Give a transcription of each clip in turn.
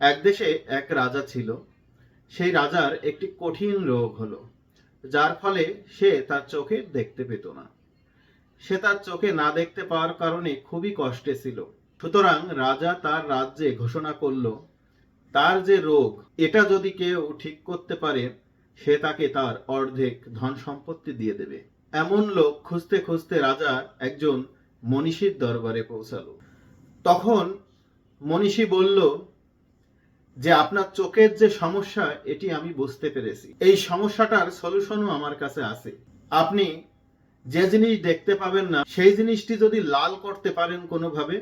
এক দেশে এক রাজা ছিল। সেই রাজার একটি কঠিন রোগ হলো, যার ফলে সে তার চোখে দেখতে পেত না। সে তার চোখে না দেখতে পাওয়ার কারণে খুবই কষ্টে ছিল। সুতরাং রাজা তার রাজ্যে ঘোষণা করল, তার যে রোগ, এটা যদি কেউ ঠিক করতে পারে, সে তাকে তার অর্ধেক ধন সম্পত্তি দিয়ে দেবে। এমন লোক খুঁজতে খুঁজতে রাজা একজন মনীষীর দরবারে পৌঁছালো। তখন মনীষী বলল যে আপনার চোখের যে সমস্যা, এটি আমি বুঝতে পেরেছি। এই সমস্যাটার সলিউশনও আমার কাছে আছে। আপনি যে জিনিস দেখতে পাবেন না, সেই জিনিসটি যদি লাল করতে পারেন কোনোভাবে,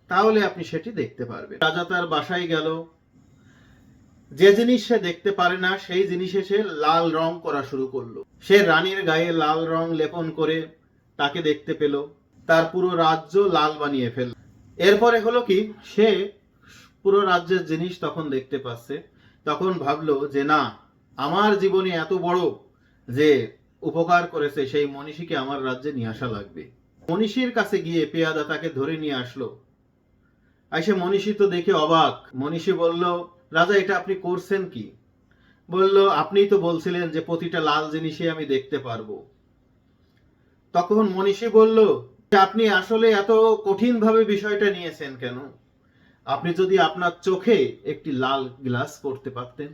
তাহলে আপনি সেটি দেখতে পারবেন। রাজা তার বাসায় গেল। যে জিনিস সে দেখতে পারে না, সেই জিনিসে সে লাল রং করা শুরু করলো। সে রানীর গায়ে লাল রং লেপন করে তাকে দেখতে পেল। তার পুরো রাজ্য লাল বানিয়ে ফেলল। এরপরে হলো কি, সে পুরো রাজ্যের জিনিস তখন দেখতে পাচ্ছে। তখন ভাবলো যে না, আমার জীবনে এত বড় যে উপকার করেছে সেই মনীষীকে আমার রাজ্যে নিয়ে আসা লাগবে। মনীষীর কাছে গিয়ে পেয়াদা তাকে ধরে নিয়ে আসলো। আইসে মনীষী তো দেখে অবাক। মনীষী বলল, রাজা, এটা আপনি করছেন কি? বলল, আপনিই তো বলছিলেন যে প্রতিটা লাল জিনিসই আমি দেখতে পারবো। তখন মনীষী বলল, আপনি আসলে এত কঠিন ভাবে বিষয়টা নিয়েছেন কেন? আপনি যদি আপনার চোখে একটি লাল গ্লাস পরতে পারতেন,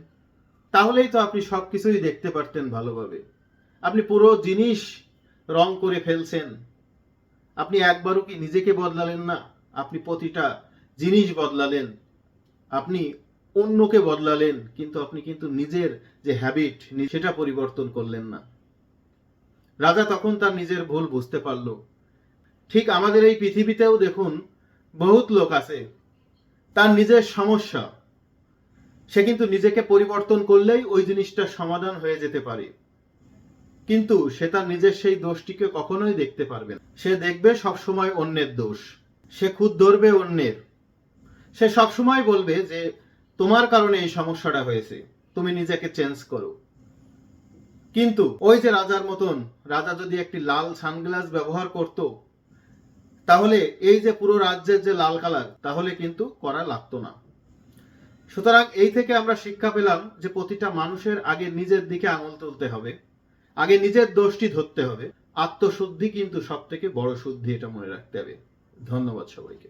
তাহলেই তো আপনি সবকিছুই দেখতে পারতেন ভালোভাবে। আপনি পুরো জিনিস রং করে ফেলছেন। আপনি একবারও কি নিজেকে বদলালেন না? আপনি প্রতিটা জিনিস বদলালেন, আপনি অন্যকে বদলালেন, কিন্তু আপনি নিজের যে হ্যাবিট সেটা পরিবর্তন করলেন না। রাজা তখন তার নিজের ভুল বুঝতে পারলো। ঠিক আমাদের এই পৃথিবীতেও দেখুন, বহুত লোক আছে, তার নিজের সমস্যা, সে কিন্তু নিজেকে পরিবর্তন করলেই ওই জিনিসটার সমাধান হয়ে যেতে পারে, কিন্তু সে তার নিজের সেই দোষটিকে কখনোই দেখতে পারবে না। সে দেখবে সবসময় অন্যের দোষ, সে খুদ ধরবে অন্যের। সে সবসময় বলবে যে তোমার কারণে এই সমস্যাটা হয়েছে, তুমি নিজেকে চেঞ্জ করো। কিন্তু ওই যে রাজার মতন, রাজা যদি একটি লাল সানগ্লাস ব্যবহার করত, তাহলে এই যে পুরো রাজ্যের যে লাল কালার, তাহলে কিন্তু করা লাগতো না। সুতরাং এই থেকে আমরা শিক্ষা পেলাম যে প্রতিটা মানুষের আগে নিজের দিকে আঙুল তুলতে হবে, আগে নিজের দোষটি ধরতে হবে। আত্মশুদ্ধি কিন্তু সব থেকে বড় শুদ্ধি, এটা মনে রাখতে হবে। ধন্যবাদ সবাইকে।